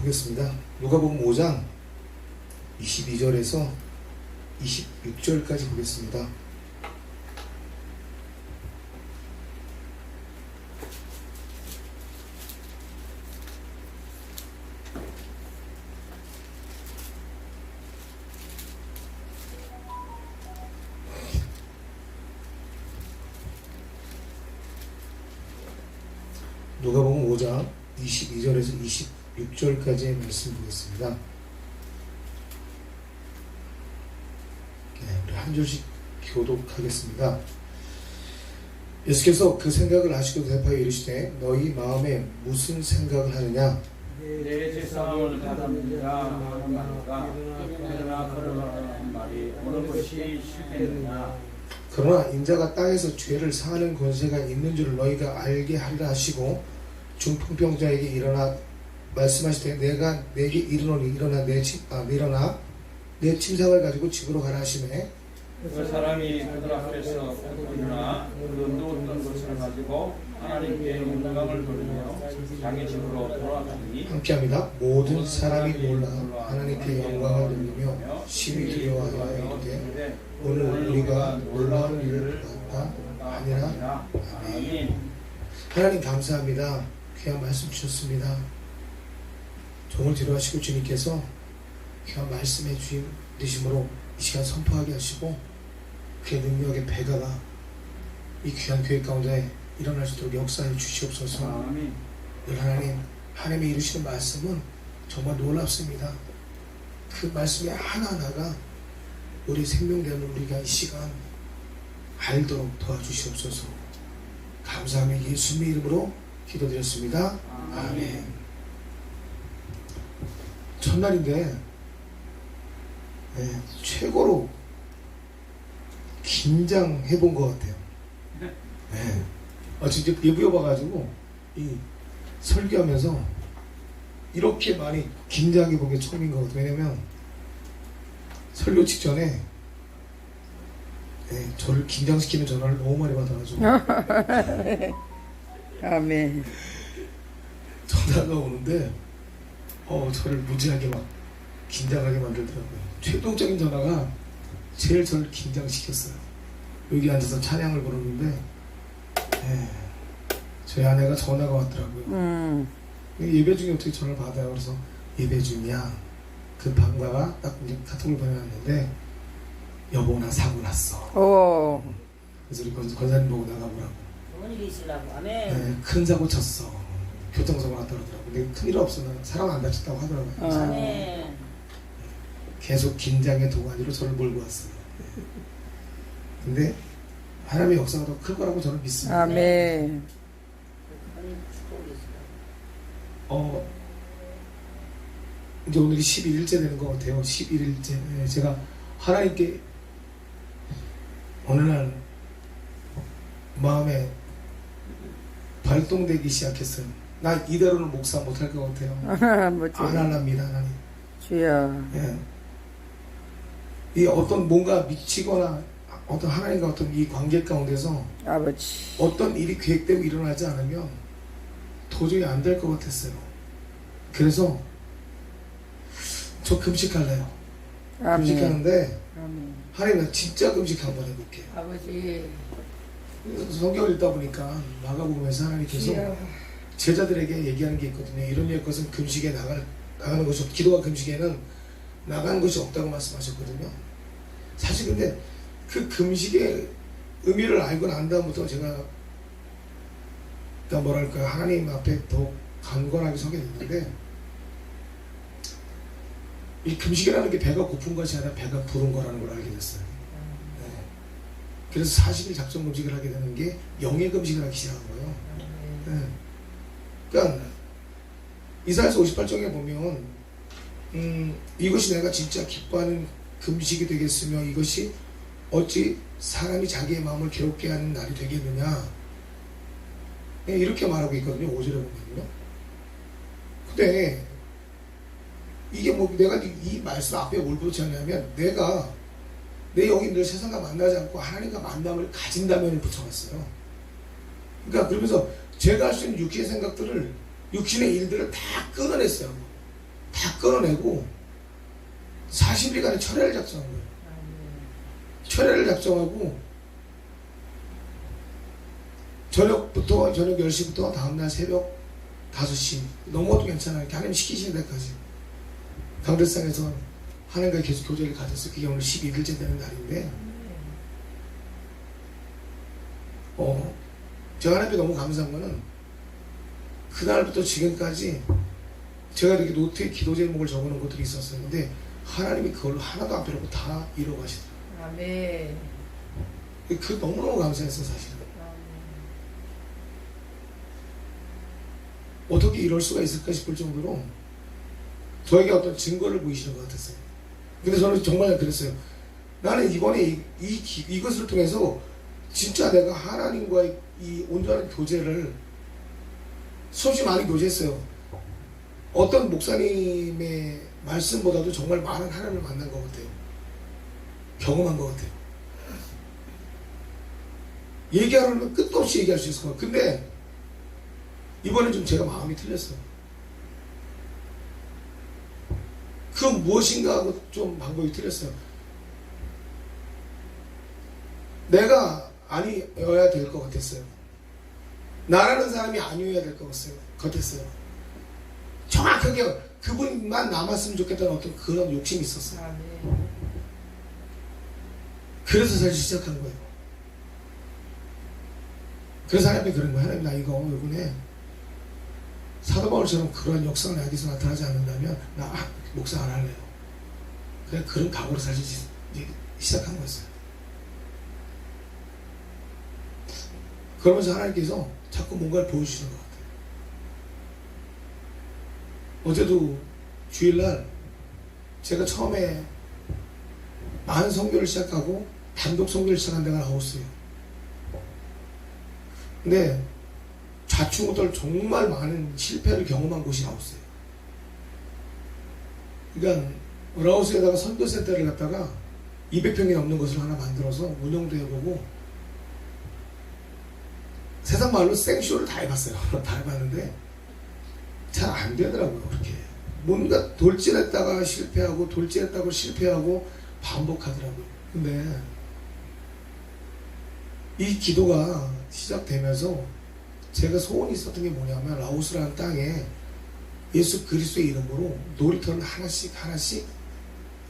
보겠습니다. 누가복음 5장 22절에서 26절까지 보겠습니다. 누가복음 5장 22절에서 26절까지의 말씀 보겠습니다. 우리 한 절씩 교독하겠습니다. 예수께서 그 생각을 아시고 대답하여 이르시되 너희 마음에 무슨 생각을 하느냐? 내 세상을 받았느냐 말하니까 일어나 걸어가라는 말이 어느 것이 실패했느냐. 그러나 인자가 땅에서 죄를 사하는 권세가 있는 줄을 너희가 알게 하리라 하시고 중풍병자에게 일어나 말씀하시되 내가 내게 이르노니 일어나 내 침상을 가지고 집으로 가라 하시매 그 사람이 그들 앞에서 일어나 그 누웠던 것을 가지고 하나님께 영광을 돌리며 자기 집으로 돌아가니 함께합니다. 모든 사람이 놀라 하나님께 영광을 돌리며 심히 두려워하여 이르되 오늘 우리가 놀라운 일을 보았다 아니라. 아멘. 하나님 감사합니다. 귀한 말씀 주셨습니다. 종을 뒤로하시고 주님께서 귀한 말씀해 주신 되심으로 이 시간 선포하게 하시고 그의 능력의 배가가 이 귀한 교회 가운데 일어날 수 있도록 역사해 주시옵소서. 아멘. 늘 하나님이 이루시는 말씀은 정말 놀랍습니다. 그 말씀의 하나하나가 우리 생명되는 우리가 이 시간 알도록 도와주시옵소서. 감사하며 예수님의 이름으로 기도드렸습니다. 아멘. 첫날인데 최고로 긴장해 본 것 같아요. 진짜 예부여 봐가지고 이 설교하면서 이렇게 많이 긴장해 본 게 처음인 것 같아요. 왜냐면 설교 직전에 저를 긴장시키는 전화를 너무 많이 받아가지고 아멘. 전화가 오는데 저를 무지하게 막 긴장하게 만들더라고요. 최종적인 전화가 제일 저를 긴장시켰어요. 여기 앉아서 찬양을 부르는데 저희 아내가 전화가 왔더라고요. 예배 중에 어떻게 전화를 받아요? 그래서 예배 중이야. 그 방과가 딱 이제 카톡을 보내놨는데 여보 나 사고 났어. 오. 그래서 우리 권사님 보고 나가보라고. 좋은 일이 있으려고. 아멘. 큰 사고 쳤어. 교통사고 났다 그러더라고. 근데 큰일 없어. 사람 안 다쳤다고 하더라고요. 아멘. 계속 긴장의 도가니로 저를 몰고 왔어요. 근데 하나님의 역사가 더 클 거라고 저는 믿습니다. 아멘. 이제 오늘이 11일째 되는 것 같아요. 11일째. 제가 하나님께 어느 날 마음에 발동되기 시작했어요. 나 이대로는 목사 못할 것 같아요. 뭐지? 안 할랍니다, 하나님. 주여. 이 어떤 뭔가 미치거나 어떤 하나님과 어떤 이 관계 가운데서 아버지. 어떤 일이 계획되고 일어나지 않으면 도저히 안 될 것 같았어요. 그래서 저 금식할래요. 아멘. 금식하는데 아멘. 하나님 나 진짜 금식 한번 해볼게요. 아버지. 성경을 읽다 보니까 마가복음에서 하나님께서 주여. 제자들에게 얘기하는 게 있거든요. 이런 것은 금식에 나가는 것이 없고 기도와 금식에는 나가는 것이 없다고 말씀하셨거든요. 사실 근데 그 금식의 의미를 알고 난 다음부터 제가 뭐랄까 하나님 앞에 더 강건하게 서게 됐는데 이 금식이라는 게 배가 고픈 것이 아니라 배가 부른 거라는 걸 알게 됐어요. 그래서 40일 작정 금식을 하게 되는 게 영의 금식을 하기 시작한 거예요. 그러니까 이사야서 58장에 보면 이것이 내가 진짜 기뻐하는 금식이 되겠으며 이것이 어찌 사람이 자기의 마음을 괴롭게 하는 날이 되겠느냐 이렇게 말하고 있거든요. 5절에 보면요. 근데 이게 내가 이 말씀 앞에 뭘 붙였냐면 내가 내 영이 늘 세상과 만나지 않고 하나님과 만남을 가진다면 붙여놨어요. 그러니까 그러면서 제가 할 수 있는 육신의 생각들을 육신의 일들을 다 끊어냈어요. 다 끊어내고 40일간의 철회를 작성한 거예요. 철회를 작성하고 저녁 10시부터 다음날 새벽 5시 넘어도 괜찮아요. 이렇게 하나님 시키시는 데까지 강대상에서 하나님과 계속 교제를 가졌어요. 그게 오늘 12일째 되는 날인데 제가 하나님께 너무 감사한 거는 그날부터 지금까지 제가 이렇게 노트에 기도 제목을 적어놓은 것들이 있었어요. 근데 하나님이 그걸 하나도 안 빼놓고 다 이뤄가시더라고요. 아멘. 그 너무너무 감사했어 사실은. 어떻게 이럴 수가 있을까 싶을 정도로 저에게 어떤 증거를 보이시는 것 같았어요. 근데 저는 정말 그랬어요. 나는 이번에 이것을 통해서 진짜 내가 하나님과의 이 온전한 교제를 수없이 많이 교제했어요. 어떤 목사님의 말씀보다도 정말 많은 하나님을 만난 것 같아요. 경험한 것 같아요. 얘기하려면 끝도 없이 얘기할 수 있을 것 같아요. 근데 이번에 좀 제가 마음이 틀렸어요. 그 무엇인가 하고 좀 방법이 틀렸어요. 내가 아니어야 될 것 같았어요. 나라는 사람이 아니어야 될 것 같았어요. 정확하게 그분만 남았으면 좋겠다는 어떤 그런 욕심이 있었어요. 아멘. 그래서 사실 시작한 거예요. 그래서 하나님이 그런 거예요. 하나님 나 이거 이번에 사도 바울처럼 그런 역사가 나에게서 나타나지 않는다면 나 목사 안 할래요. 그냥 그런 각오로 사실 시작한 거였어요. 그러면서 하나님께서 자꾸 뭔가를 보여주시는 것 같아요. 어제도 주일날 제가 처음에 만 선교를 시작하고 단독 선교를 시작한 데가 라오스예요. 근데 좌충우돌 정말 많은 실패를 경험한 곳이 라오스예요. 그러니까 라오스에다가 선교센터를 갖다가 200평이 넘는 것을 하나 만들어서 운영도 해보고 세상 말로 생쇼를 다 해봤어요. 다 해봤는데 잘 안 되더라고요. 그렇게 뭔가 돌진했다가 실패하고 돌진했다고 실패하고 반복하더라고요. 근데 이 기도가 시작되면서 제가 소원이 있었던 게 뭐냐면 라오스라는 땅에 예수 그리스도의 이름으로 놀이터를 하나씩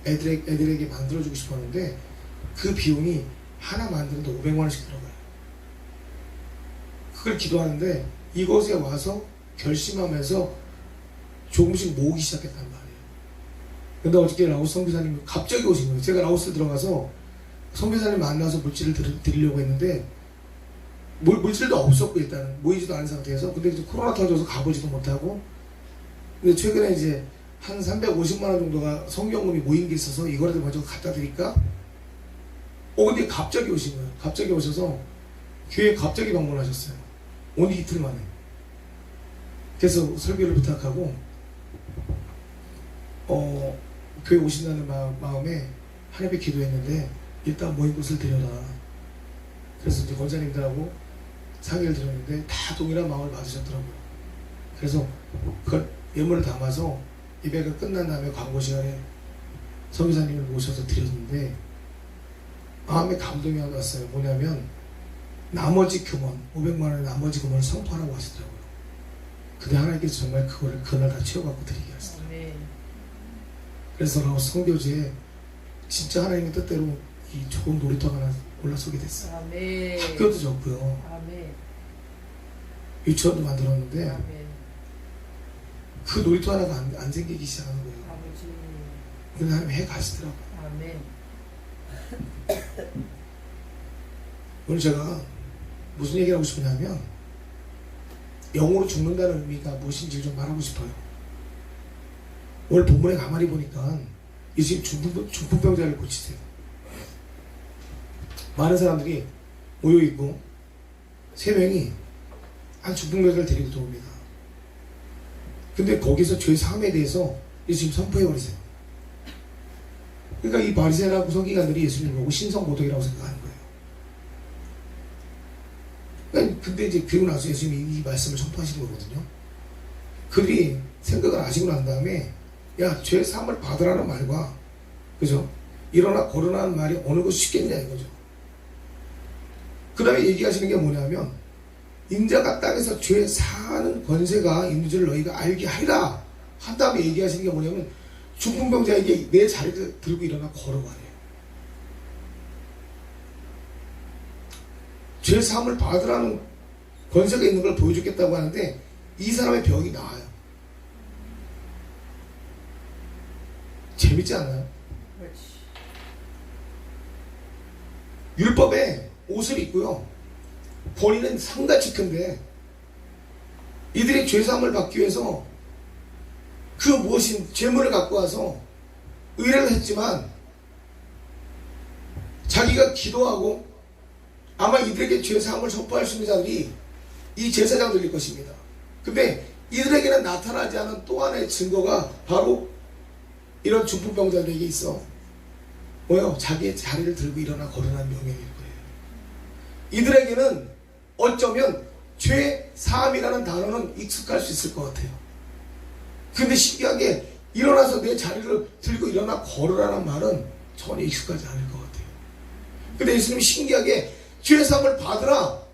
애들에게 만들어주고 싶었는데 그 비용이 하나 만드는데 500만 원씩 들어가요. 그걸 기도하는데 이곳에 와서 결심하면서 조금씩 모으기 시작했단 말이에요. 근데 어저께 라오스 선교사님이 갑자기 오신 거예요. 제가 라오스 들어가서 선교사님 만나서 물질을 드리려고 했는데 물질도 없었고 일단은 모이지도 않은 상태에서 근데 이제 코로나 터져서 가보지도 못하고 근데 최근에 이제 한 350만 원 정도가 성경금이 모인 게 있어서 이거라도 먼저 갖다 드릴까? 근데 갑자기 오신 거예요. 갑자기 오셔서 교회에 갑자기 방문하셨어요. 오늘 이틀 만에. 그래서 설교를 부탁하고 교회 오신다는 마음에 하나님께 기도했는데 일단 모인 곳을 드려라. 그래서 이제 권사님들하고 상의를 드렸는데 다 동일한 마음을 받으셨더라고요. 그래서 그걸 예물을 담아서 예배가 끝난 다음에 광고 시간에 선교사님을 모셔서 드렸는데 마음에 감동이 왔어요. 뭐냐면 나머지 금원 500만 원의 나머지 금원을 선포하라고 하시더라고요. 근데 하나님께서 정말 그거를 그날 다 채워갖고 드리게 하시더라고요. 그래서 라오스 선교지에 진짜 하나님의 뜻대로 이 좋은 놀이터가 하나 올라서게 됐어요. 아멘. 학교도 졌고요. 아멘. 유치원도 만들었는데 아멘. 그 놀이터 하나가 안 생기기 시작하는 거예요. 아버지. 근데 하나님 해 가시더라고요. 아멘. 오늘 제가 무슨 얘기를 하고 싶으냐면 영으로 죽는다는 의미가 무엇인지 좀 말하고 싶어요. 오늘 본문에 가만히 보니까 예수님 중풍병자를 고치세요. 많은 사람들이 모여있고 3명이 한 중풍병자를 데리고 들어옵니다. 근데 거기서 죄 사함에 대해서 예수님 선포해버리세요. 그러니까 이 바리새인하고 서기관들이 예수님을 보고 신성모독이라고 생각하는 거예요. 근데 이제 그리고 나서 예수님이 이 말씀을 선포하시는 거거든요. 그들이 생각을 아시고 난 다음에 야, 죄 사함을 받으라는 말과, 그죠? 일어나 걸으라는 말이 어느 것이 쉽겠냐 이거죠. 그 다음에 얘기하시는 게 뭐냐면, 인자가 땅에서 죄 사하는 권세가 있는 줄 너희가 알게 하리라 한 다음에 얘기하시는 게 뭐냐면, 중풍병자에게 내 자리를 들고 일어나 걸어가래요. 죄 사함을 받으라는 권세가 있는 걸 보여주겠다고 하는데, 이 사람의 병이 나아요. 재밌지 않나요? 그렇지. 율법에 옷을 입고요, 본인은 상같이 큰데 이들이 죄사함을 받기 위해서 그 무엇인 재물을 갖고 와서 의뢰를 했지만, 자기가 기도하고 아마 이들에게 죄사함을 선포할 수 있는 자들이 이 제사장들일 것입니다. 근데 이들에게는 나타나지 않은 또 하나의 증거가 바로 이런 중풍병자들에게 있어. 뭐요? 자기의 자리를 들고 일어나 걸어난 명령일 거예요. 이들에게는 어쩌면 죄 사함이라는 단어는 익숙할 수 있을 것 같아요. 근데 신기하게 일어나서 내 자리를 들고 일어나 걸으라는 말은 전혀 익숙하지 않을 것 같아요. 근데 예수님이 신기하게 죄 사함을 받으라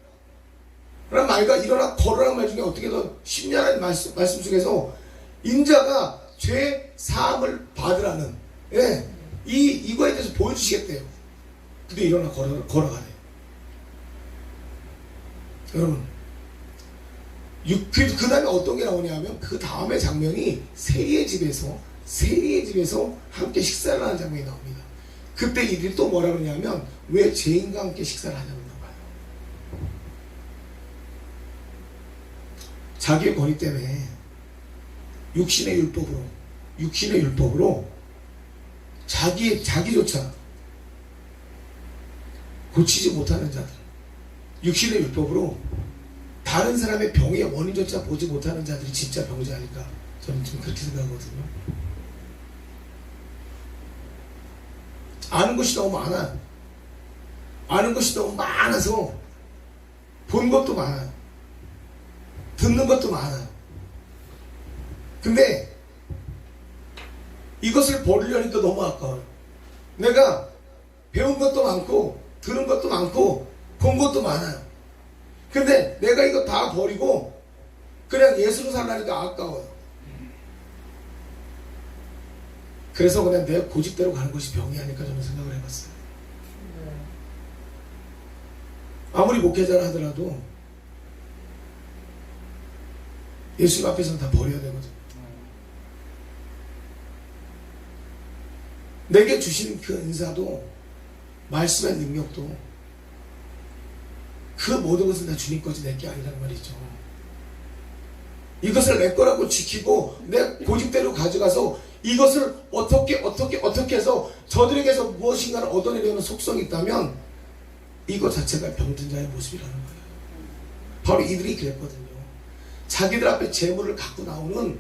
라는 말과 일어나 걸으라는 말 중에 어떻게 더 쉽냐는 말씀 속에서 인자가 죄 사함을 받으라는, 예, 이거에 대해서 보여주시겠대요. 근데 일어나 걸어가네. 여러분, 그 다음에 어떤 게 나오냐면, 그 다음에 장면이 세리의 집에서 함께 식사를 하는 장면이 나옵니다. 그때 이들이 또 뭐라 그러냐면, 왜 죄인과 함께 식사를 하냐는 거예요. 자기의 권위 때문에 육신의 율법으로 자기조차 고치지 못하는 자들, 육신의 율법으로 다른 사람의 병의 원인조차 보지 못하는 자들이 진짜 병자 아닐까, 저는 좀 그렇게 생각하거든요. 아는 것이 너무 많아요. 아는 것이 너무 많아서 본 것도 많아요. 듣는 것도 많아요. 근데 이것을 버리려니까 너무 아까워요. 내가 배운 것도 많고 들은 것도 많고 본 것도 많아요. 근데 내가 이거 다 버리고 그냥 예수로 살라니까 아까워요. 그래서 그냥 내 고집대로 가는 것이 병이 아닐까 저는 생각을 해봤어요. 아무리 목회자라 하더라도 예수님 앞에서는 다 버려야 되거든요. 내게 주신 그 은사도, 말씀의 능력도, 그 모든 것은 다 주님 거지 내 게 아니란 말이죠. 이것을 내 거라고 지키고 내 고집대로 가져가서 이것을 어떻게 해서 저들에게서 무엇인가를 얻어내려는 속성이 있다면 이것 자체가 병든 자의 모습이라는 거예요. 바로 이들이 그랬거든요. 자기들 앞에 재물을 갖고 나오는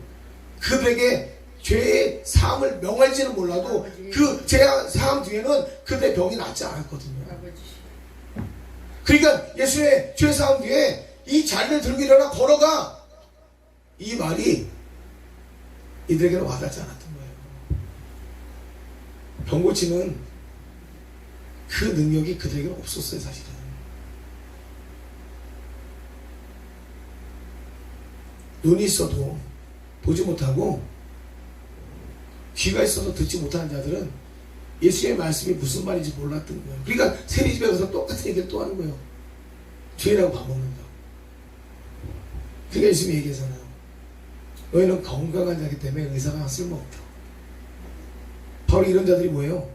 그들에게 죄의 사함을 명할지는 몰라도 그 죄 사함 뒤에는 그들의 병이 낫지 않았거든요. 그러니까 예수의 죄 사함 뒤에 이 자리를 들고 일어나 걸어가, 이 말이 이들에게는 와닿지 않았던 거예요. 병 고치는 그 능력이 그들에게는 없었어요. 사실은 눈이 있어도 보지 못하고 귀가 있어도 듣지 못하는 자들은 예수의 말씀이 무슨 말인지 몰랐던 거예요. 그러니까 세리집에 가서 똑같은 얘기를 또 하는 거예요. 죄라고 밥 먹는다고. 그러니까 예수님이 얘기하잖아요. 너희는 건강한 자이기 때문에 의사가 쓸모없다. 바로 이런 자들이 뭐예요?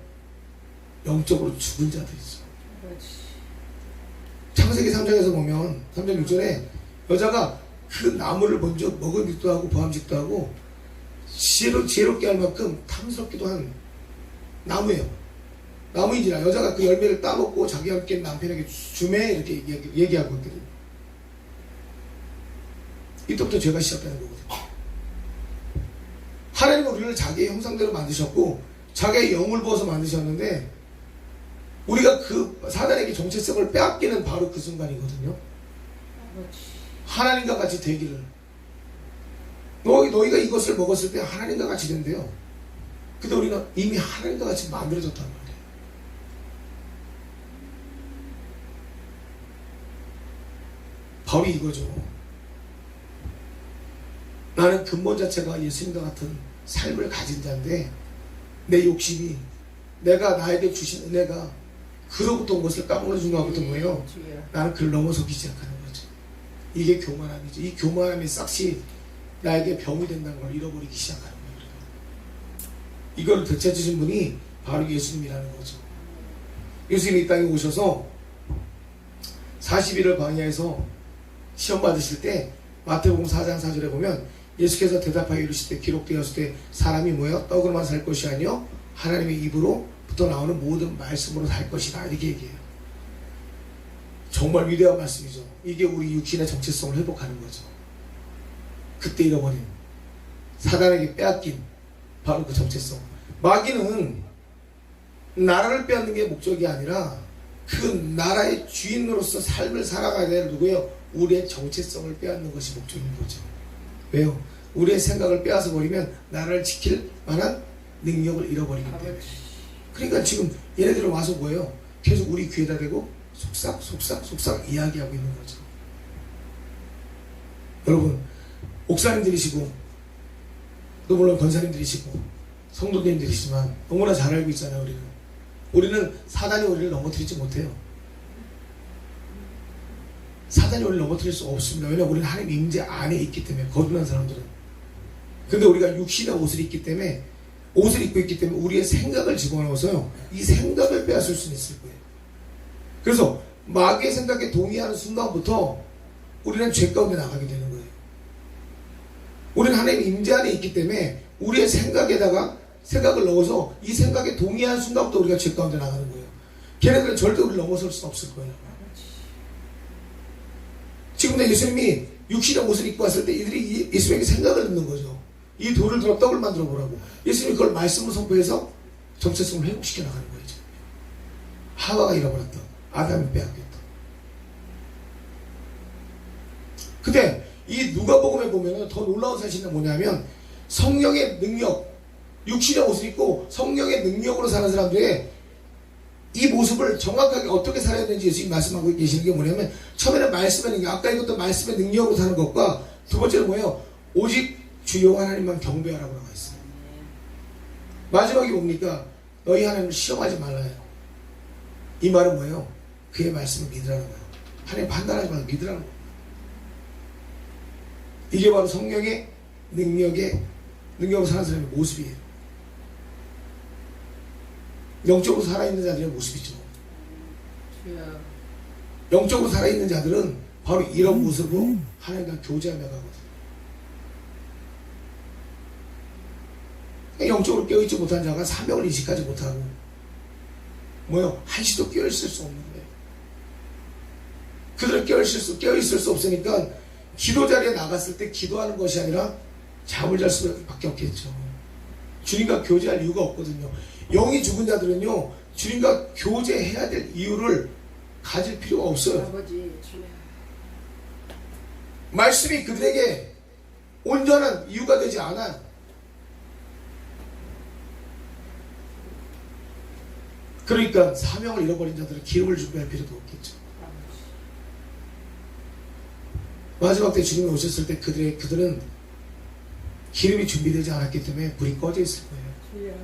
영적으로 죽은 자들이죠. 창세기 3장에서 보면 3장 6절에 여자가 그 나무를 먼저 먹음직도 하고 보암직도 하고 지혜롭게 할 만큼 탐스럽기도 한 나무예요. 나무인지라 여자가 그 열매를 따먹고 자기와 함께 남편에게 주매 이렇게 얘기하고 있거든요. 이때부터 죄가 시작되는 거거든요. 하나님은 우리를 자기의 형상대로 만드셨고 자기의 영을 부어서 만드셨는데 우리가 그 사단에게 정체성을 빼앗기는 바로 그 순간이거든요. 하나님과 같이 되기를, 너희가 이것을 먹었을 때 하나님과 같이 된대요. 근데 우리는 이미 하나님과 같이 만들어졌단 말이에요. 바로 이거죠. 나는 근본 자체가 예수님과 같은 삶을 가진 자인데 내 욕심이 내가 나에게 주신 은혜가 그로부터 온 것을 까먹어준 것부터 뭐예요? 주여. 나는 그를 넘어서기 시작하는 거죠. 이게 교만함이죠. 이 교만함이 싹시 나에게 병이 된다는 걸 잃어버리기 시작하는 거예요. 이걸 되찾으신 분이 바로 예수님이라는 거죠. 예수님이 이 땅에 오셔서 40일을 광야에서 시험 받으실 때 마태복음 4장 4절에 보면 예수께서 대답하여 이르시되 기록되었을 때 사람이 뭐예요? 떡으로만 살 것이 아니요 하나님의 입으로부터 나오는 모든 말씀으로 살 것이다 이렇게 얘기해요. 정말 위대한 말씀이죠. 이게 우리 육신의 정체성을 회복하는 거죠. 그때 잃어버린 사단에게 빼앗긴 바로 그 정체성. 마귀는 나라를 빼앗는 게 목적이 아니라 그 나라의 주인으로서 삶을 살아가야 될 누구예요? 우리의 정체성을 빼앗는 것이 목적인 거죠. 왜요? 우리의 생각을 빼앗아 버리면 나라를 지킬 만한 능력을 잃어버리기 때문에. 그러니까 지금 얘네들은 와서 뭐예요? 계속 우리 귀에다 대고 속삭 이야기하고 있는 거죠. 여러분, 목사님들이시고 또 물론 권사님들이시고 성도님들이시지만 너무나 잘 알고 있잖아요. 우리는 사단이 우리를 넘어뜨리지 못해요. 사단이 우리를 넘어뜨릴 수 없습니다. 왜냐하면 우리는 하나님 임재 안에 있기 때문에. 거듭난 사람들은. 근데 우리가 육신의 옷을 입기 때문에 옷을 입고 있기 때문에 우리의 생각을 집어넣어서요 이 생각을 빼앗을 수는 있을 거예요. 그래서 마귀의 생각에 동의하는 순간부터 우리는 죄 가운데 나가게 되는 거예요. 우리는 하나님 임재 안에 있기 때문에 우리의 생각에다가 생각을 넣어서 이 생각에 동의하는 순간부터 우리가 죄 가운데 나가는 거예요. 걔네들은 절대 우리를 넘어설 수 없을 거예요. 지금 예수님이 육신의 옷을 입고 왔을 때 이들이 예수님에게 생각을 넣는 거죠. 이 돌을 들어 떡을 만들어 보라고. 예수님이 그걸 말씀으로 선포해서 정체성을 회복시켜 나가는 거예요. 하와가 잃어버렸던, 아담이 빼앗겼던. 근데 이 누가복음에 보면 더 놀라운 사실이 뭐냐면 성령의 능력, 육신의 옷을 입고 성령의 능력으로 사는 사람들의 이 모습을 정확하게 어떻게 살아야 되는지 예수님이 말씀하고 계시는 게 뭐냐면 처음에는 말씀의 능력, 아까 읽었던 말씀의 능력으로 사는 것과 두 번째는 뭐예요? 오직 주 여호와 하나님만 경배하라고 나와 있어요. 마지막에 뭡니까? 너희 하나님을 시험하지 말라요. 이 말은 뭐예요? 그의 말씀을 믿으라는 거예요. 하나님 판단하지 말고 믿으라는 거예요. 이게 바로 성령의 능력으로 사는 사람의 모습이에요. 영적으로 살아있는 자들의 모습이죠. 영적으로 살아있는 자들은 바로 이런 모습으로 하나님과 교제하며 가거든요. 영적으로 깨어있지 못한 자가 사명을 인식하지 못하고 뭐요? 한시도 깨어있을 수 없는 거예요. 그들은 깨어있을 수 없으니까 기도 자리에 나갔을 때 기도하는 것이 아니라 잠을 잘 수밖에 없겠죠. 주님과 교제할 이유가 없거든요. 영이 죽은 자들은요 주님과 교제해야 될 이유를 가질 필요가 없어요. 아버지, 말씀이 그들에게 온전한 이유가 되지 않아요. 그러니까 사명을 잃어버린 자들은 기름을 준비할 필요도 없겠죠. 마지막 때 주님이 오셨을 때 그들은 기름이 준비되지 않았기 때문에 불이 꺼져 있을 거예요.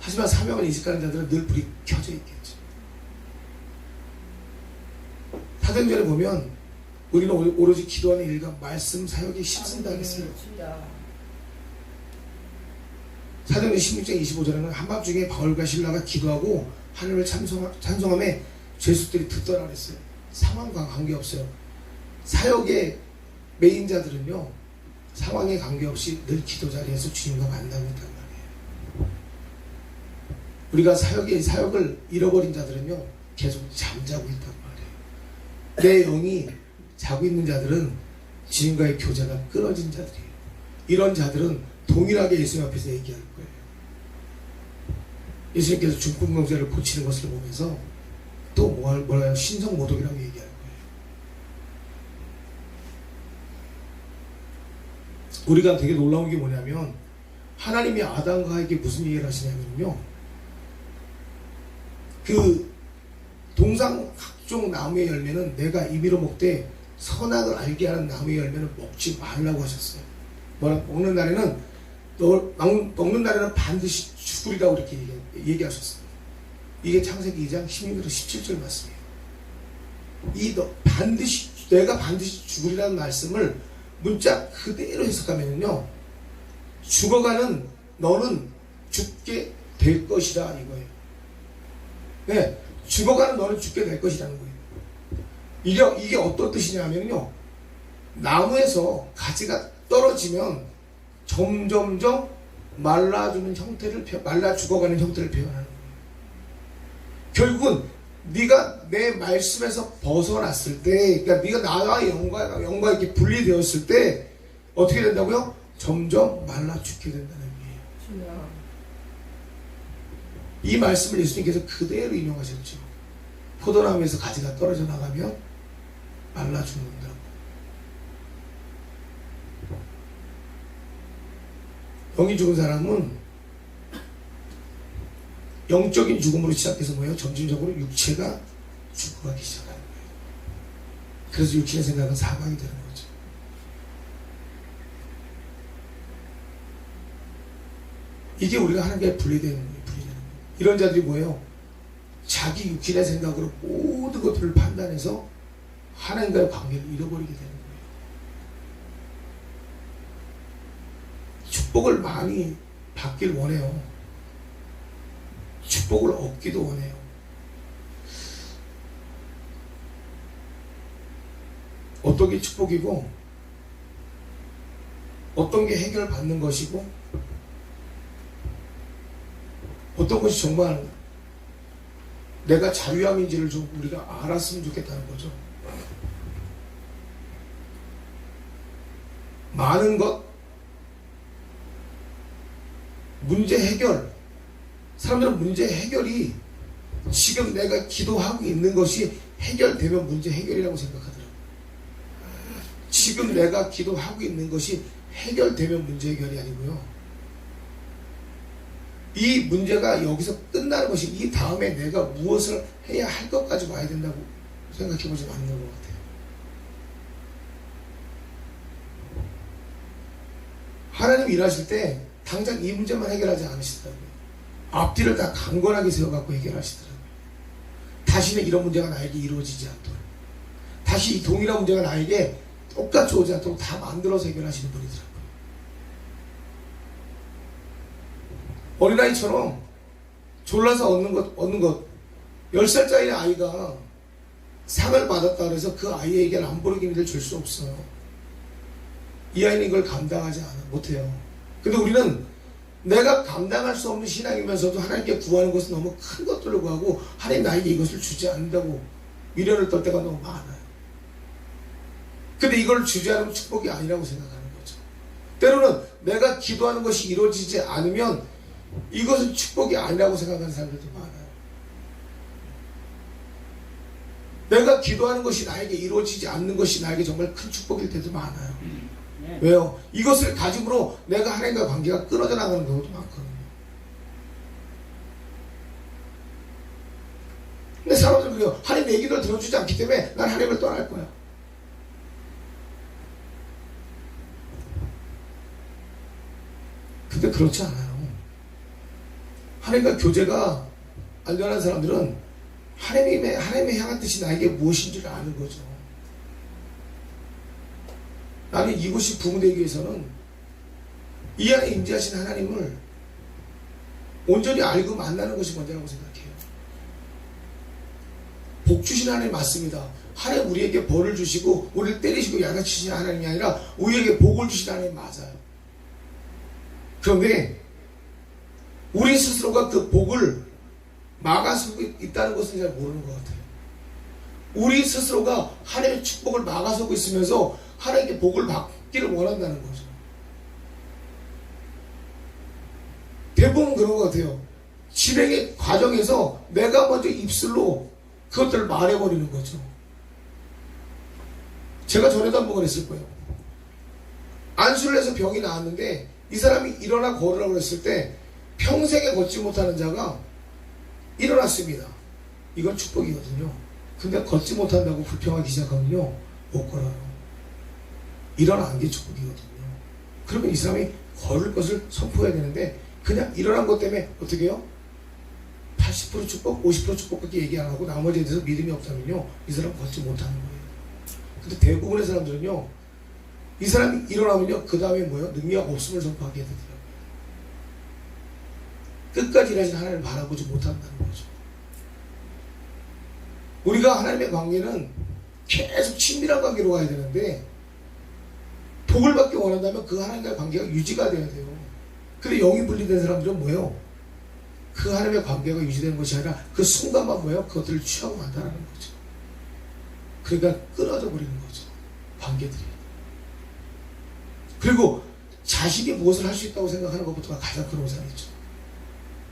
하지만 사명을 인식하는 자들은 늘 불이 켜져 있겠죠. 사도행전에 보면 우리는 오로지 기도하는 일과 말씀 사역에 힘쓴다 하겠어요. 사도행전 16장 25절에는 한밤중에 바울과 실라가 기도하고 하나님을 찬송함에 죄수들이 듣더라 그랬어요. 상황과 관계없어요. 사역의 메인자들은요 상황에 관계없이 늘 기도 자리에서 주님과 만나고 있단 말이에요. 우리가 사역을 잃어버린 자들은요 계속 잠자고 있단 말이에요. 내 영이 자고 있는 자들은 주님과의 교제가 끊어진 자들이에요. 이런 자들은 동일하게 예수님 앞에서 얘기할 거예요. 예수님께서 중풍병자를 고치는 것을 보면서 또 뭐라요? 신성모독이라고 얘기할 거예요. 우리가 되게 놀라운 게 뭐냐면 하나님이 아담과 하에게 무슨 얘기를 하시냐면요, 그 동상 각종 나무의 열매는 내가 임의로 먹되 선악을 알게 하는 나무의 열매는 먹지 말라고 하셨어요. 먹는 날에는 반드시 죽으리라고 이렇게 얘기하셨어요. 이게 창세기 2장 16절 17절 말씀이에요. 내가 반드시 죽으리라는 말씀을 문자 그대로 해석하면요, 죽어가는 너는 죽게 될 것이다 이거예요. 네, 죽어가는 너는 죽게 될 것이라는 거예요. 이게 어떤 뜻이냐면요, 나무에서 가지가 떨어지면 점점점 말라 죽어가는 형태를 표현하는 거예요. 결국은 네가 내 말씀에서 벗어났을 때, 그러니까 네가 나와 영과 이렇게 분리되었을 때 어떻게 된다고요? 점점 말라 죽게 된다는 얘기예요. 이 말씀을 예수님께서 그대로 인용하셨죠. 포도나무에서 가지가 떨어져 나가면 말라 죽는다고. 영이 죽은 사람은 영적인 죽음으로 시작해서 뭐예요? 점진적으로 육체가 죽어가기 시작하는 거예요. 그래서 육신의 생각은 사망이 되는 거죠. 이게 우리가 하나님께 분리되는 거예요. 이런 자들이 뭐예요? 자기 육신의 생각으로 모든 것들을 판단해서 하나님과의 관계를 잃어버리게 되는 거예요. 축복을 많이 받길 원해요. 축복을 얻기도 원해요. 어떤 게 축복이고 어떤 게 해결받는 것이고 어떤 것이 정말 내가 자유함인지를 좀 우리가 알았으면 좋겠다는 거죠. 많은 것, 문제 해결, 사람들은 문제 해결이 지금 내가 기도하고 있는 것이 해결되면 문제 해결이라고 생각하더라고요. 지금 내가 기도하고 있는 것이 해결되면 문제 해결이 아니고요, 이 문제가 여기서 끝나는 것이 이 다음에 내가 무엇을 해야 할 것까지 와야 된다고 생각해보지 않는 것 같아요. 하나님이 일하실 때 당장 이 문제만 해결하지 않으시더라고요. 앞뒤를 다 강건하게 세워갖고 해결하시더라고요. 다시는 이런 문제가 나에게 이루어지지 않도록, 다시 이 동일한 문제가 나에게 똑같이 오지 않도록 다 만들어서 해결하시는 분이더라고요. 어린아이처럼 졸라서 얻는 것 10살짜리 아이가 상을 받았다 그래서 그 아이에게 람보르기니를 줄 수 없어요. 이 아이는 이걸 감당하지 못해요. 근데 우리는 내가 감당할 수 없는 신앙이면서도 하나님께 구하는 것은 너무 큰 것들을 구하고 하나님 나에게 이것을 주지 않는다고 미련을 떨 때가 너무 많아요. 근데 이걸 주지 않으면 축복이 아니라고 생각하는 거죠. 때로는 내가 기도하는 것이 이루어지지 않으면 이것은 축복이 아니라고 생각하는 사람들도 많아요. 내가 기도하는 것이 나에게 이루어지지 않는 것이 나에게 정말 큰 축복일 때도 많아요. 왜요? 이것을 가짐으로 내가 하나님과 관계가 끊어져 나가는 경우도 많거든요. 근데 사람들은 그래요. 하나님 내 기도를 들어주지 않기 때문에 난 하나님을 떠날 거야. 근데 그렇지 않아요. 하나님과 교제가 안 되는 사람들은 하나님의 향한 뜻이 나에게 무엇인지를 아는 거죠. 나는 이곳이 부흥되기 위해서는 이 안에 임재하신 하나님을 온전히 알고 만나는 것이 먼저라고 생각해요. 복 주신 하나님 맞습니다. 하나님 우리에게 벌을 주시고 우리를 때리시고 야단치시는 하나님이 아니라 우리에게 복을 주신 하나님 맞아요. 그런데 우리 스스로가 그 복을 막아서고 있다는 것은 잘 모르는 것 같아요. 우리 스스로가 하나님의 축복을 막아서고 있으면서 하나님께 복을 받기를 원한다는 거죠. 대부분 그런 것 같아요. 진행의 과정에서 내가 먼저 입술로 그것들을 말해버리는 거죠. 제가 전에도 한번 그랬을 거예요. 안수를 해서 병이 나았는데 이 사람이 일어나 걸으라고 했을 때 평생에 걷지 못하는 자가 일어났습니다. 이건 축복이거든요. 근데 걷지 못한다고 불평하기 시작하면요, 못 걸어요. 일어난 게 축복이거든요. 그러면 이 사람이 걸을 것을 선포해야 되는데 그냥 일어난 것 때문에 어떻게 해요? 80% 축복, 50% 축복밖에 얘기 안 하고 나머지에 대해서 믿음이 없다면요, 이 사람 걷지 못하는 거예요. 근데 대부분의 사람들은요, 이 사람이 일어나면요, 그 다음에 뭐예요? 능력 없음을 선포하게 되더라고요. 끝까지 일하신 하나님을 바라보지 못한다는 거죠. 우리가 하나님의 관계는 계속 친밀한 관계로 가야 되는데 복을 받기 원한다면 그 하나님과의 관계가 유지가 돼야 돼요. 근데 영이 분리된 사람들은 뭐예요? 그 하나님의 관계가 유지되는 것이 아니라 그 순간만 뭐예요? 그것들을 취하고 만다는 거죠. 그러니까 끊어져 버리는 거죠. 관계들이. 그리고 자신이 무엇을 할 수 있다고 생각하는 것부터가 가장 큰 오산이죠.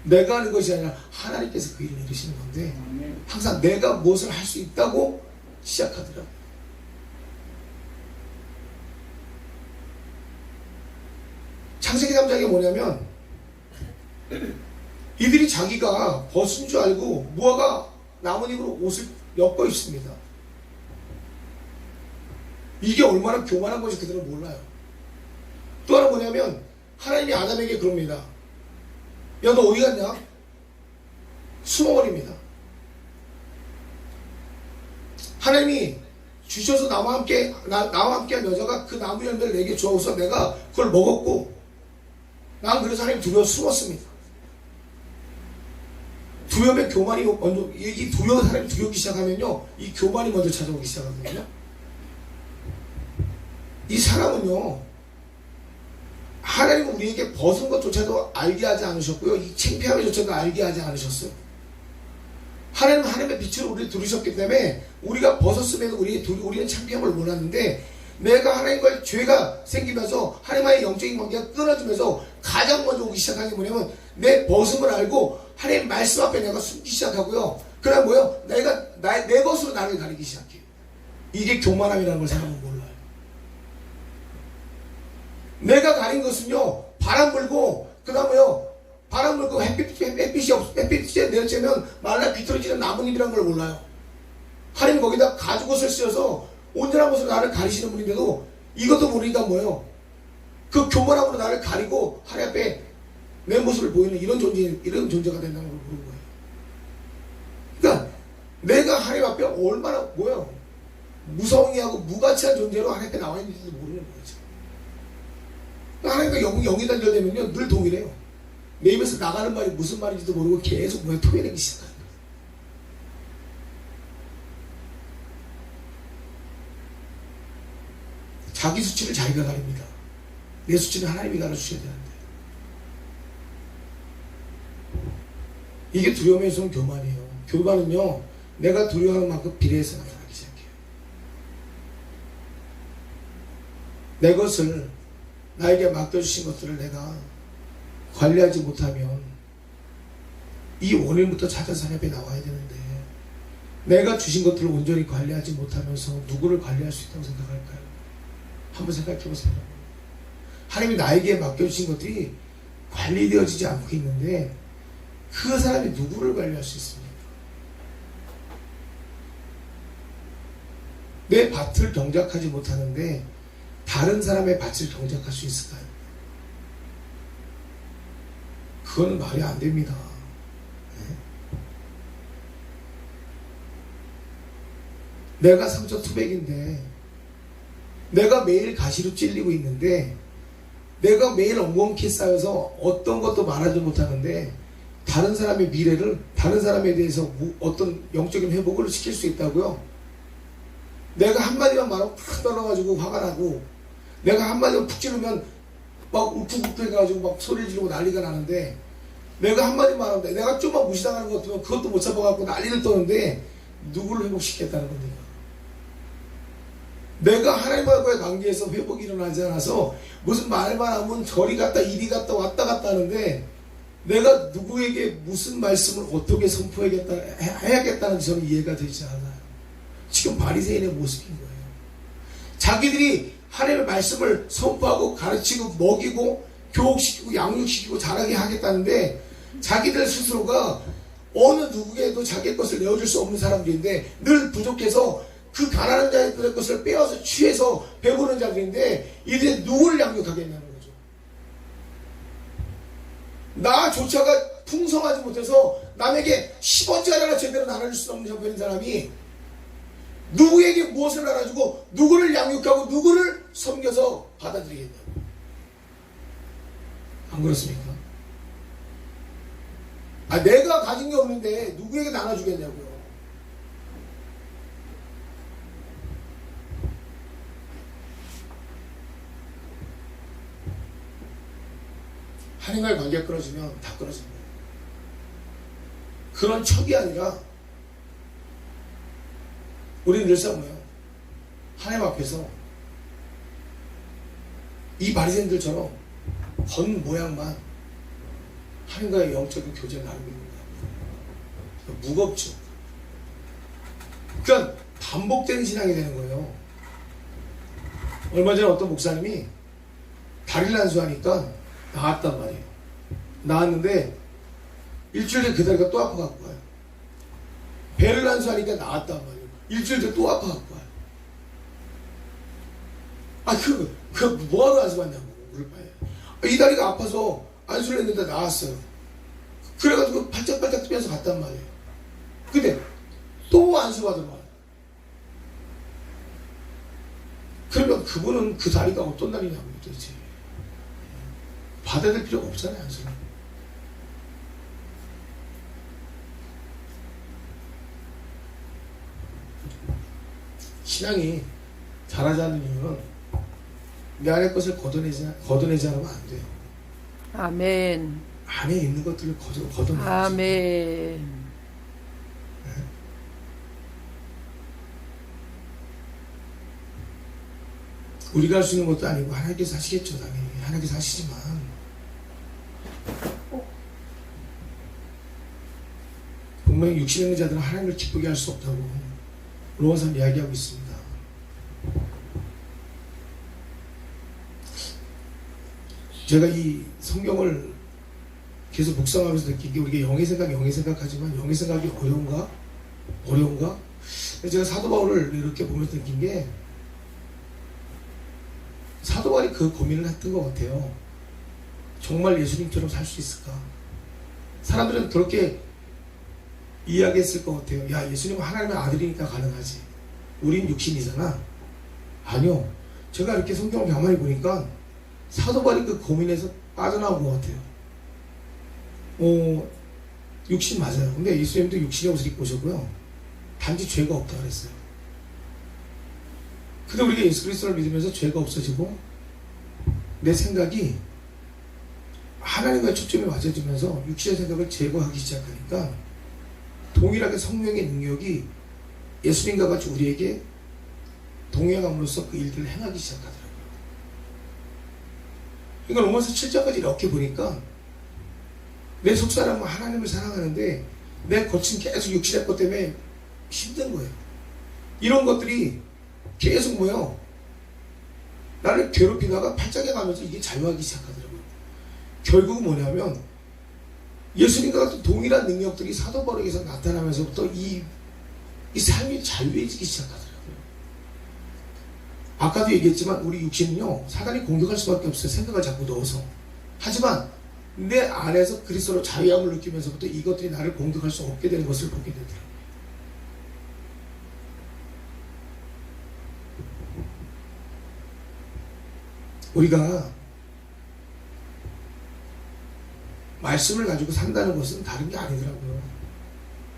내가 하는 것이 아니라 하나님께서 그 일을 이루시는 건데 항상 내가 무엇을 할 수 있다고 시작하더라고요. 창세기 3장이 뭐냐면 이들이 자기가 벗은 줄 알고 무화과 나뭇잎으로 옷을 엮어 입습니다. 이게 얼마나 교만한 건지 그들은 몰라요. 또 하나 뭐냐면 하나님이 아담에게 그럽니다. 야, 너 어디 갔냐? 숨어버립니다. 하나님이 주셔서 나와 함께한 여자가 그 나무 열매를 내게 주어서 내가 그걸 먹었고 난 그래서 하나님 두려워 숨었습니다. 두려움의 교만이 먼저, 이 두려운 사람이 두렵기 시작하면요, 이 교만이 먼저 찾아오기 시작하거든요. 이 사람은요, 하나님은 우리에게 벗은 것조차도 알게 하지 않으셨고요, 이 창피함조차도 알게 하지 않으셨어요. 하나님은 하나님의 빛으로 우리를 두르셨기 때문에 우리가 벗었음에도 우리는 창피함을 몰랐는데 내가 하나님과의 죄가 생기면서 하나님과의 영적인 관계가 끊어지면서 가장 먼저 오기 시작한 게 뭐냐면 내 벗음을 알고 하나님 말씀 앞에 내가 숨기 시작하고요. 그러나 뭐예요? 내 것으로 나를 가리기 시작해요. 이게 교만함이라는 걸 사람은 몰라요. 내가 가린 것은요, 바람 불고 그 다음에요, 바람 불고 햇빛이 내려쬐면 말라 비틀어지는 나뭇잎이라는 걸 몰라요. 하나님 거기다 가죽옷을 씌워서 온전한 것으로 나를 가리시는 분인데도 이것도 모르니까 뭐예요? 그 교만함으로 나를 가리고 하나님 앞에 내 모습을 보이는 이런 존재가 된다는 걸 모르는 거예요. 그러니까 내가 하나님 앞에 얼마나 뭐예요? 무성의하고 무가치한 존재로 하나님 앞에 나와 있는지도 모르는 거죠. 하나님과 영이 단절되면요, 늘 동일해요. 내 입에서 나가는 말이 무슨 말인지도 모르고 계속 뭐예요? 토해내기 시작하는 거예요. 자기 수치를 자기가 가립니다. 내 수치는 하나님이 가르쳐주셔야 되는데. 이게 두려움에서는 교만이에요. 교만은요, 내가 두려워하는 만큼 비례해서 나타나기 시작해요. 내 것을, 나에게 맡겨주신 것들을 내가 관리하지 못하면 이 원인부터 찾아서 하나님 앞에 나와야 되는데 내가 주신 것들을 온전히 관리하지 못하면서 누구를 관리할 수 있다고 생각할까요? 한번 생각해 보세요. 하나님이 나에게 맡겨주신 것들이 관리되어지지 않고 있는데 그 사람이 누구를 관리할 수 있습니까? 내 밭을 경작하지 못하는데 다른 사람의 밭을 경작할 수 있을까요? 그거는 말이 안 됩니다. 네? 내가 상처투백인데 내가 매일 가시로 찔리고 있는데 내가 매일 엉겅퀴 쌓여서 어떤 것도 말하지 못하는데 다른 사람의 미래를, 다른 사람에 대해서 어떤 영적인 회복을 시킬 수 있다고요? 내가 한마디만 말하면 팍 떨어가지고 화가 나고 내가 한마디만 푹 찌르면 막 울컥울컥 해가지고 막 소리를 지르고 난리가 나는데 내가 한마디만 하는데 내가 좀만 무시당하는 것 같으면 그것도 못 잡아갖고 난리를 떠는데 누구를 회복시켰다는 겁니까? 내가 하나님과의 관계에서 회복이 일어나지 않아서 무슨 말만 하면 저리 갔다 이리 갔다 왔다 갔다 하는데 내가 누구에게 무슨 말씀을 어떻게 해야겠다는 저는 이해가 되지 않아요. 지금 바리새인의 모습인 거예요. 자기들이 하나님의 말씀을 선포하고 가르치고 먹이고 교육시키고 양육시키고 자라게 하겠다는데 자기들 스스로가 어느 누구에도 자기 것을 내어줄 수 없는 사람들인데 늘 부족해서 그 가난한 자들의 것을 빼앗아 취해서 배부른 자들인데 이제 누구를 양육하겠냐는 거죠. 나조차가 풍성하지 못해서 남에게 10원짜리 하나 제대로 나눠줄 수 없는 형편인 사람이 누구에게 무엇을 나눠주고 누구를 양육하고 누구를 섬겨서 받아들이겠냐고. 안 그렇습니까? 내가 가진 게 없는데 누구에게 나눠주겠냐고요. 하나님과의 관계가 끊어지면 다 끊어지는 거예요. 그런 척이 아니라 우리는 늘상 뭐예요? 하나님 앞에서 이 바리새인들처럼 겉 모양만 하나님과의 영적인 교제를 나누고 있는 거예요. 무겁죠. 그러니까 반복되는 신앙이 되는 거예요. 얼마 전에 어떤 목사님이 다리를 안수하니까 나았단 말이에요. 나았는데 일주일 뒤에 그 다리가 또 아파갖고 와요. 배를 안수하니까 나았단 말이에요. 일주일 뒤에 또 아파갖고 와요. 뭐하러 안수받냐고 물을 바에. 이 다리가 아파서 안수를 했는데 나았어요. 그래가지고 팔짝팔짝 뛰면서 갔단 말이에요. 근데 또 안수받으러 와요. 그러면 그분은 그 다리가 어떤 다리냐고 도대체. 받아야 될 필요가 없잖아요, 안수는. 신앙이 잘하지 않는 이유는 내 안의 것을 걷어내지 않으면 안 돼요. 아멘. 안에 있는 것들을 걷어내야죠. 아멘. 우리가 할 수 있는 것도 아니고 하나님께서 하시겠죠. 당연히 하나님께서 하시지만 분명히 육신 있는 자들은 하나님을 기쁘게 할 수 없다고 로마서는 이야기하고 있습니다. 제가 이 성경을 계속 묵상하면서 느낀 게 우리가 영의 생각하지만 영의 생각이 어려운가? 제가 사도 바울을 이렇게 보면서 느낀 게 사도 바울이 그 고민을 했던 것 같아요. 정말 예수님처럼 살 수 있을까? 사람들은 그렇게 이야기했을 것 같아요. 야, 예수님은 하나님의 아들이니까 가능하지. 우린 육신이잖아. 아니요. 제가 이렇게 성경을 가만히 보니까 사도 바울이 그 고민에서 빠져나온 것 같아요. 육신 맞아요. 근데 예수님도 육신의 옷을 입고 오셨고요. 단지 죄가 없다 그랬어요. 근데 우리가 예수 그리스도를 믿으면서 죄가 없어지고 내 생각이 하나님과의 초점이 맞아지면서 육신의 생각을 제거하기 시작하니까 동일하게 성령의 능력이 예수님과 같이 우리에게 동행함으로써 그 일들을 행하기 시작하더라고요. 그러니까 로마서 7장까지 이렇게 보니까 내 속사람은 하나님을 사랑하는데 내 거친 계속 육신의 것 때문에 힘든 거예요. 이런 것들이 계속 뭐예요? 나를 괴롭히다가 팔짱에 가면서 이게 자유하기 시작하더라고요. 결국은 뭐냐면 예수님과 같은 동일한 능력들이 사도 바울에게서 나타나면서부터 이 삶이 자유해지기 시작하더라고요. 아까도 얘기했지만 우리 육신은요 사단이 공격할 수밖에 없어요. 생각을 자꾸 넣어서. 하지만 내 안에서 그리스도로 자유함을 느끼면서부터 이것들이 나를 공격할 수 없게 되는 것을 보게 되더라고요. 우리가 말씀을 가지고 산다는 것은 다른 게 아니더라고요.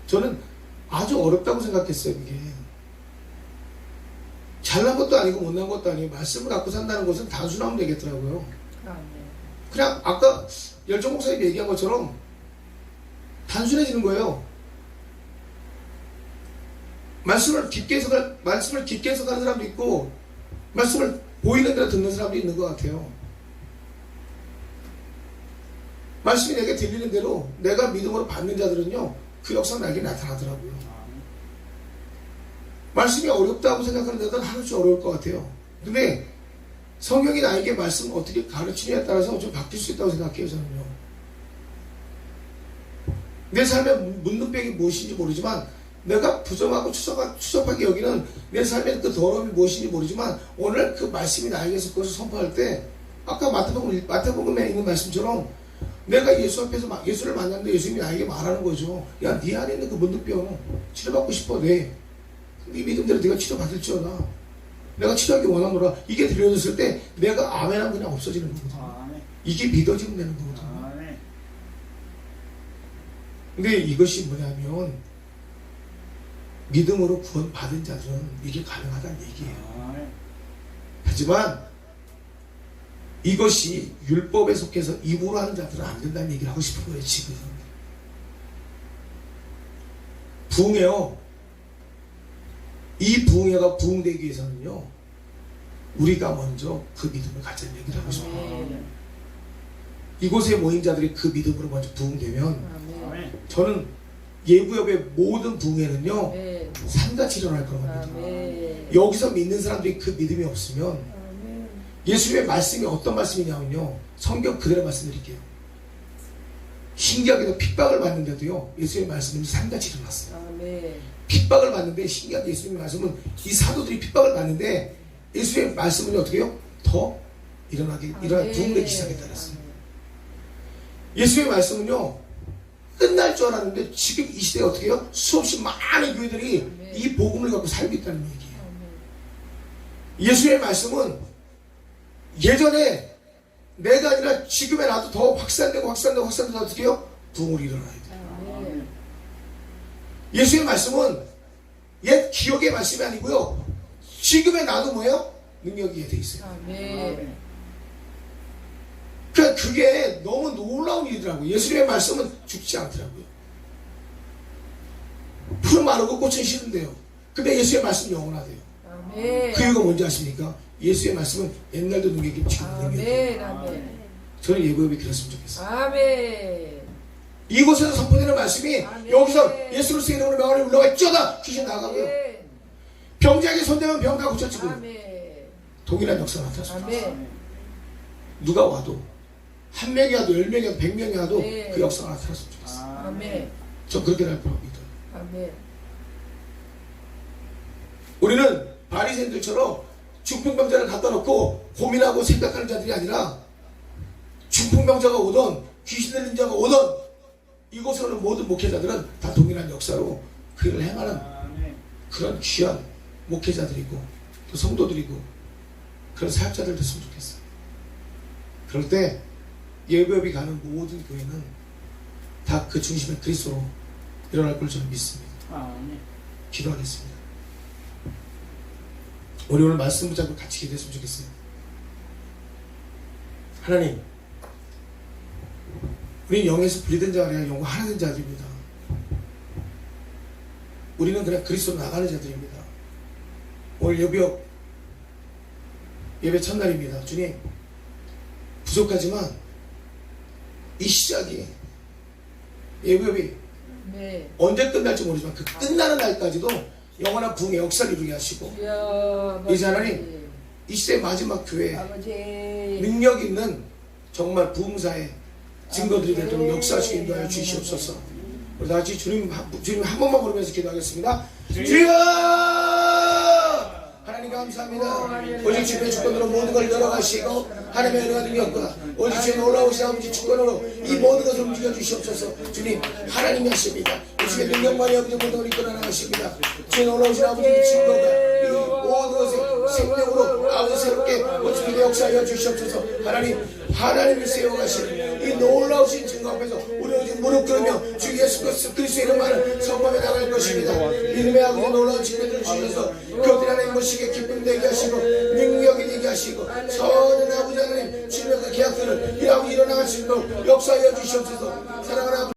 저는 아주 어렵다고 생각했어요. 이게 잘난 것도 아니고 못난 것도 아니고 말씀을 갖고 산다는 것은 단순하면 되겠더라고요. 그냥 아까 열정 목사님이 얘기한 것처럼 단순해지는 거예요. 말씀을 깊게 해석하는 사람도 있고 말씀을 보이는 대로 듣는 사람도 있는 것 같아요. 말씀이 내게 들리는 대로 내가 믿음으로 받는 자들은요 그 역사가 나에게 나타나더라고요. 말씀이 어렵다고 생각하는 자들은 하루씩 어려울 것 같아요. 근데 성경이 나에게 말씀 어떻게 가르치느냐에 따라서 좀 바뀔 수 있다고 생각해요. 저는요. 내 삶의 문득병이 무엇인지 모르지만 내가 부정하고 추접하게 여기는 내 삶의 그 더러움이 무엇인지 모르지만 오늘 그 말씀이 나에게서 그것을 선포할 때 아까 마태복음에 있는 말씀처럼 내가 예수 앞에서 예수를 만났는데 예수님이 나에게 말하는 거죠. 야, 네 안에 있는 그 문득병 치료받고 싶어. 네 믿음대로 네가 치료받을지어다. 내가 치료하기 원하노라. 이게 들려졌을 때 내가 아멘하면 그냥 없어지는 거거든. 이게 믿어지면 되는 거거든. 근데 이것이 뭐냐면 믿음으로 구원받은 자들은 이게 가능하다는 얘기예요. 하지만 이것이 율법에 속해서 입으로 하는 자들은 안 된다는 얘기를 하고 싶은 거예요. 지금 부흥회요. 이 부흥회가 부흥되기 위해서는요, 우리가 먼저 그 믿음을 가지는 얘기를 하고 싶어요. 이곳에 모인 자들이 그 믿음으로 먼저 부흥되면 저는 예부협의 모든 부흥회는요 산같이 일어날 거랍니다. 여기서 믿는 사람들이 그 믿음이 없으면 예수님의 말씀이 어떤 말씀이냐면요, 성경 그대로 말씀드릴게요. 신기하게도 핍박을 받는데도요 예수님의 말씀은 산같이 일어났어요. 핍박을 받는데 신기하게 예수님의 말씀은 이 사도들이 핍박을 받는데 예수님의 말씀은 어떻게 해요? 더 부흥되기 시작했다 그랬어요. 예수님의 말씀은요 끝날 줄 알았는데 지금 이 시대에 어떻게 해요? 수없이 많은 교회들이 이 복음을 갖고 살고 있다는 얘기예요. 예수님의 말씀은 예전에 내가 아니라 지금에 나도 더 확산되고 어떻게 해요? 부흥으로 일어나야 돼요. 예수의 말씀은 옛 기억의 말씀이 아니고요 지금의 나도 뭐예요? 능력이 돼 있어요. 그러니까 그게 너무 놀라운 일이더라고요. 예수님의 말씀은 죽지 않더라고요. 풀은 마르고 꽃은 시든데요. 근데 예수의 말씀은 영원하대요. 그 이유가 뭔지 아십니까? 예수의 말씀은 옛날도 능력이 지금도 능력이에요. 저는 예고협이 그랬으면 좋겠어요. 이곳에서 선포되는 말씀이 여기서 예수로서의 이름으로 명함을 올라가 있죠다 귀신 나가고요. 병자에게 손대면 병 다 고쳐지고요. 동일한 역사가 나타났습니다. 누가 와도 한 명이 와도 10명이 와도 100명이 와도 그 역사가 나타났으면 좋겠어요. 저 그렇게 될 거라고 믿어요. 우리는 바리새인들처럼 중풍병자를 갖다 놓고 고민하고 생각하는 자들이 아니라 중풍병자가 오던 귀신 들린 자가 오던 이곳에 오는 모든 목회자들은 다 동일한 역사로 그 일을 행하는 그런 귀한 목회자들이고 또 성도들이고 그런 사역자들 됐으면 좋겠어요. 그럴 때 예배업이 가는 모든 교회는 다 그 중심에 그리스도로 일어날 걸 저는 믿습니다. 기도하겠습니다. 우리 오늘 말씀 붙잡고 같이 기도했으면 좋겠어요. 하나님, 우리는 영에서 분리된 자가 아니라 영과 하나 된 자들입니다. 우리는 그냥 그리스도로 나가는 자들입니다. 오늘 예배 첫날입니다. 주님, 부족하지만 이 시작이 예배업이 언제 끝날지 모르지만 그 끝나는 날까지도 영원한 부흥의 역사를 이루게 하시고 이제 하나님 이 시대의 마지막 교회 능력 있는 정말 부흥사의 증거들이 되도록 역사하시게 인도하여 주시옵소서. 우리 다같이 주님 한 번만 부르면서 기도하겠습니다. 주여! 하나님 감사합니다. 오직 주님의 주권으로 모든 걸 열어가시고 하나님의 은혜와 능력과 오직 주의 놀라우신 아버지 주권으로 이 모든 것을 움직여 주시옵소서. 주님 하나님이 하십니다. 주의 능력만이 아버지 모든 걸 이끌어 나가십니다. 주의 놀라우신 아버지의 증거가 이 모든 것을 생명으로 아버지 새롭게 어떻게 역사하여 주시옵소서. 하나님을 세워가시는 이 놀라우신 증거 앞에서 우리는 지금 무릎 꿇으며 주 예수 그리스도의 이름만을 선포해 나갈 것입니다. 이름의 아버지 놀라운 증거들을 주셔서 그것들 하나님 모시게 기쁨 되게 하시고 능력이 되게 하시고 선한 아버지 하나님 주님의 그 계약들을 이 아버지 일어나갈 수 있도록 역사하여 주시옵소서. 사랑하는 아버지